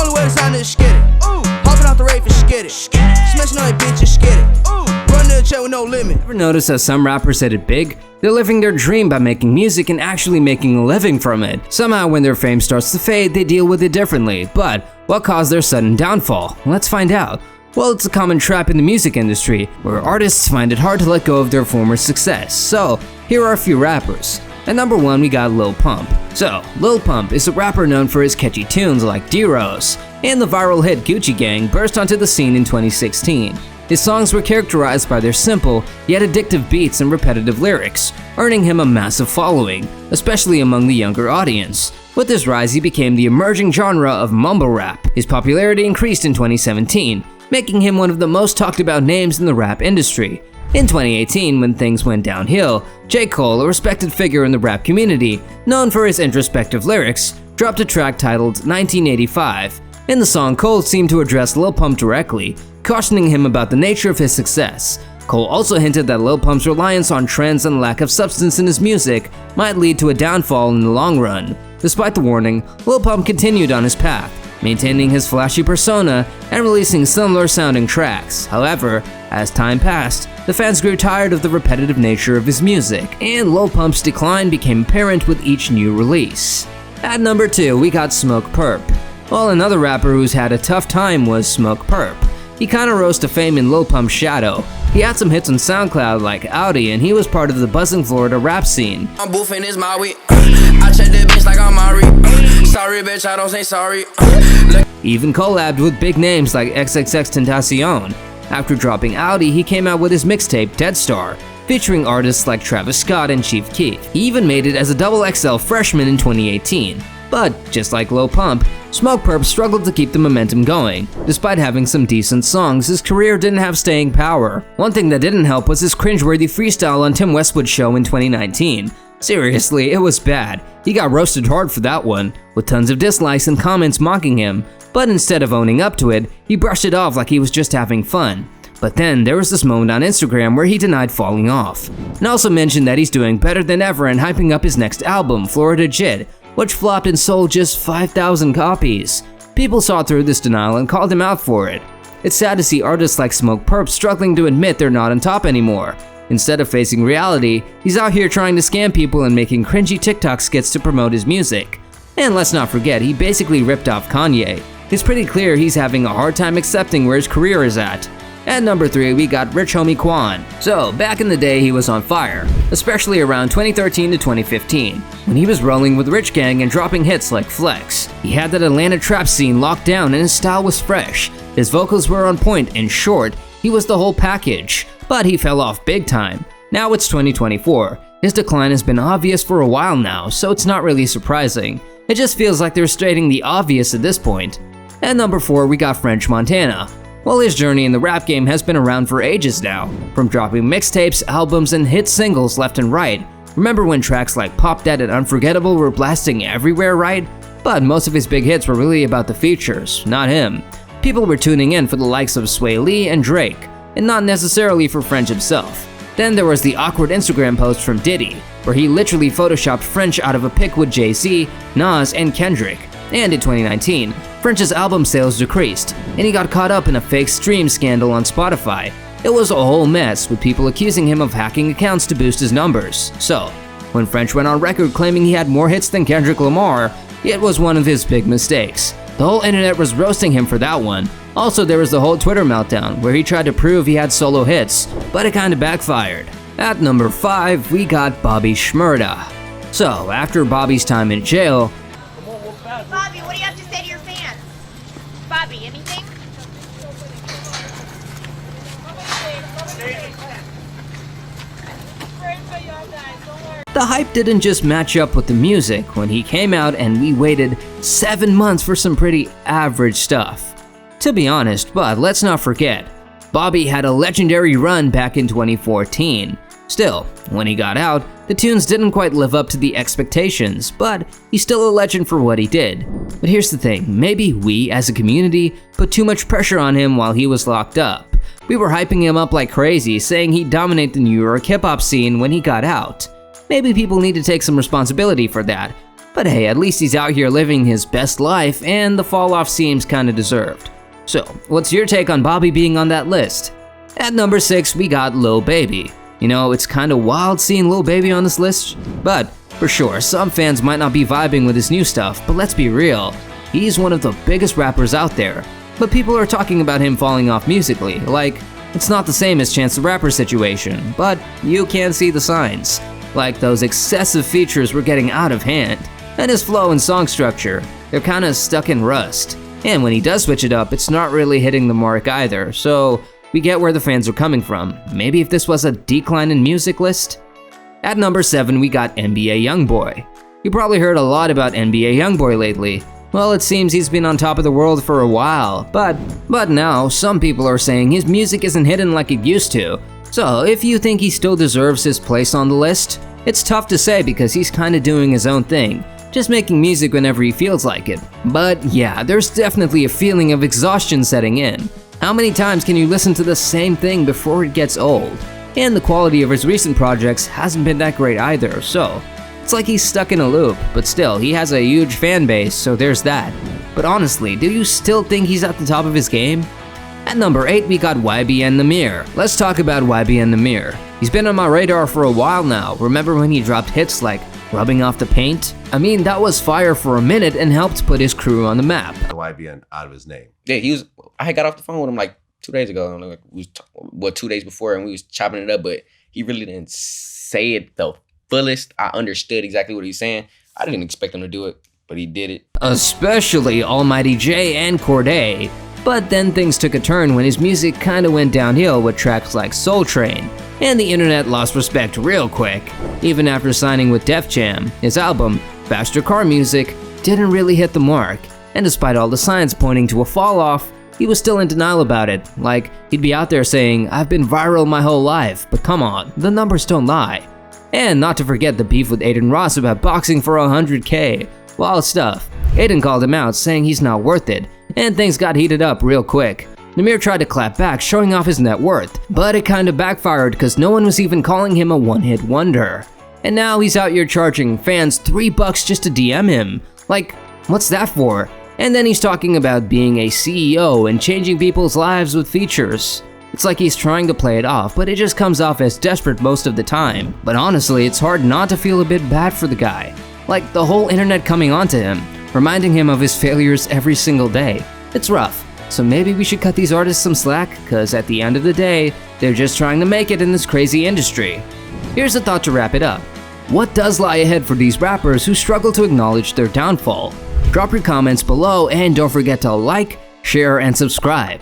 Only way to sign is skid it. Hopping off the rave for skid it. Smashing on that bitch and skid it. Run to the check with no limit. Ever notice how some rappers hit it big? They're living their dream by making music and actually making a living from it. Somehow when their fame starts to fade, they deal with it differently. But what caused their sudden downfall? Let's find out. Well, it's a common trap in the music industry, where artists find it hard to let go of their former success. So, here are a few rappers. At number 1, we got Lil Pump. So, Lil Pump is a rapper known for his catchy tunes like D-Rose, and the viral hit Gucci Gang burst onto the scene in 2016. His songs were characterized by their simple, yet addictive beats and repetitive lyrics, earning him a massive following, especially among the younger audience. With his rise, he became the emerging genre of mumble rap. His popularity increased in 2017, making him one of the most talked about names in the rap industry. In 2018, when things went downhill, J. Cole, a respected figure in the rap community, known for his introspective lyrics, dropped a track titled 1985. In the song, Cole seemed to address Lil Pump directly, cautioning him about the nature of his success. Cole also hinted that Lil Pump's reliance on trends and lack of substance in his music might lead to a downfall in the long run. Despite the warning, Lil Pump continued on his path, maintaining his flashy persona and releasing similar-sounding tracks. However, as time passed, the fans grew tired of the repetitive nature of his music, and Lil Pump's decline became apparent with each new release. At number 2, we got Smoke Perp. Well, another rapper who's had a tough time was Smoke Perp. He kinda rose to fame in Lil Pump's shadow. He had some hits on SoundCloud like Audi, and he was part of the buzzing Florida rap scene. I'm boofing is my weed. I check that bitch like I'm Mari. Sorry bitch, I don't say sorry. He even collabed with big names like XXXTentacion. After dropping Audi, he came out with his mixtape Dead Star, featuring artists like Travis Scott and Chief Keef. He even made it as a XXL freshman in 2018. But, just like Lil Pump, Smoke Perp struggled to keep the momentum going. Despite having some decent songs, his career didn't have staying power. One thing that didn't help was his cringeworthy freestyle on Tim Westwood's show in 2019. Seriously, it was bad. He got roasted hard for that one, with tons of dislikes and comments mocking him. But instead of owning up to it, he brushed it off like he was just having fun. But then there was this moment on Instagram where he denied falling off, and also mentioned that he's doing better than ever and hyping up his next album, Florida Jid, which flopped and sold just 5,000 copies. People saw through this denial and called him out for it. It's sad to see artists like Smoke Perp struggling to admit they're not on top anymore. Instead of facing reality, he's out here trying to scam people and making cringy TikTok skits to promote his music. And let's not forget, he basically ripped off Kanye. It's pretty clear he's having a hard time accepting where his career is at. At number 3, we got Rich Homie Quan. So, back in the day, he was on fire, especially around 2013 to 2015, when he was rolling with Rich Gang and dropping hits like Flex. He had that Atlanta trap scene locked down and his style was fresh. His vocals were on point. In short, he was the whole package. But he fell off big time. Now it's 2024. His decline has been obvious for a while now, so it's not really surprising. It just feels like they're stating the obvious at this point. At number 4, we got French Montana. Well, his journey in the rap game has been around for ages now, from dropping mixtapes, albums, and hit singles left and right. Remember when tracks like Pop That and Unforgettable were blasting everywhere, right? But most of his big hits were really about the features, not him. People were tuning in for the likes of Sway Lee and Drake, and not necessarily for French himself. Then there was the awkward Instagram post from Diddy, where he literally photoshopped French out of a pic with Jay-Z, Nas, and Kendrick. And in 2019, French's album sales decreased, and he got caught up in a fake stream scandal on Spotify. It was a whole mess, with people accusing him of hacking accounts to boost his numbers. So, when French went on record claiming he had more hits than Kendrick Lamar, it was one of his big mistakes. The whole internet was roasting him for that one. Also, there was the whole Twitter meltdown, where he tried to prove he had solo hits, but it kinda backfired. At number 5, we got Bobby Shmurda. So, after Bobby's time in jail, Bobby, what do you have to say to your fans? Bobby, anything? the hype didn't just match up with the music when he came out, and we waited 7 months for some pretty average stuff. To be honest, but let's not forget, Bobby had a legendary run back in 2014. Still, when he got out, the tunes didn't quite live up to the expectations, but he's still a legend for what he did. But here's the thing, maybe we as a community put too much pressure on him while he was locked up. We were hyping him up like crazy, saying he'd dominate the New York hip-hop scene when he got out. Maybe people need to take some responsibility for that. But hey, at least he's out here living his best life, and the fall off seems kinda deserved. So, what's your take on Bobby being on that list? At number 6, we got Lil Baby. You know, it's kinda wild seeing Lil Baby on this list, but for sure, some fans might not be vibing with his new stuff, but let's be real, he's one of the biggest rappers out there. But people are talking about him falling off musically, like, it's not the same as Chance the Rapper situation, but you can see the signs. Like those excessive features were getting out of hand, and his flow and song structure, they're kinda stuck in rust. And when he does switch it up, it's not really hitting the mark either, so we get where the fans are coming from. Maybe if this was a decline in music list? At number 7, we got NBA Youngboy. You probably heard a lot about NBA Youngboy lately. Well, it seems he's been on top of the world for a while, but now some people are saying his music isn't hidden like it used to. So if you think he still deserves his place on the list, it's tough to say because he's kinda doing his own thing, just making music whenever he feels like it. But yeah, there's definitely a feeling of exhaustion setting in. How many times can you listen to the same thing before it gets old? And the quality of his recent projects hasn't been that great either, so it's like he's stuck in a loop, but still, he has a huge fan base, so there's that. But honestly, do you still think he's at the top of his game? At number 8, we got YBN The Mirror. Let's talk about YBN The Mirror. He's been on my radar for a while now. Remember when he dropped hits like Rubbing Off the Paint? I mean, that was fire for a minute and helped put his crew on the map. YBN out of his name. Yeah, I had got off the phone with him like 2 days ago. And like we was 2 days before, and we was chopping it up, but he really didn't say it the fullest. I understood exactly what he's saying. I didn't expect him to do it, but he did it. Especially Almighty J and Corday. But then things took a turn when his music kinda went downhill with tracks like Soul Train, and the internet lost respect real quick. Even after signing with Def Jam, his album, Faster Car Music, didn't really hit the mark. And despite all the signs pointing to a fall off, he was still in denial about it. Like, he'd be out there saying, I've been viral my whole life, but come on, the numbers don't lie. And not to forget the beef with Aiden Ross about boxing for 100K. Wild stuff. Aiden called him out, saying he's not worth it, and things got heated up real quick. Namir tried to clap back, showing off his net worth, but it kinda backfired because no one was even calling him a one-hit wonder. And now he's out here charging fans $3 just to DM him. Like, what's that for? And then he's talking about being a CEO and changing people's lives with features. It's like he's trying to play it off, but it just comes off as desperate most of the time. But honestly, it's hard not to feel a bit bad for the guy. Like the whole internet coming onto him, reminding him of his failures every single day. It's rough. So maybe we should cut these artists some slack, cause at the end of the day, they're just trying to make it in this crazy industry. Here's a thought to wrap it up. What does lie ahead for these rappers who struggle to acknowledge their downfall? Drop your comments below and don't forget to like, share, and subscribe.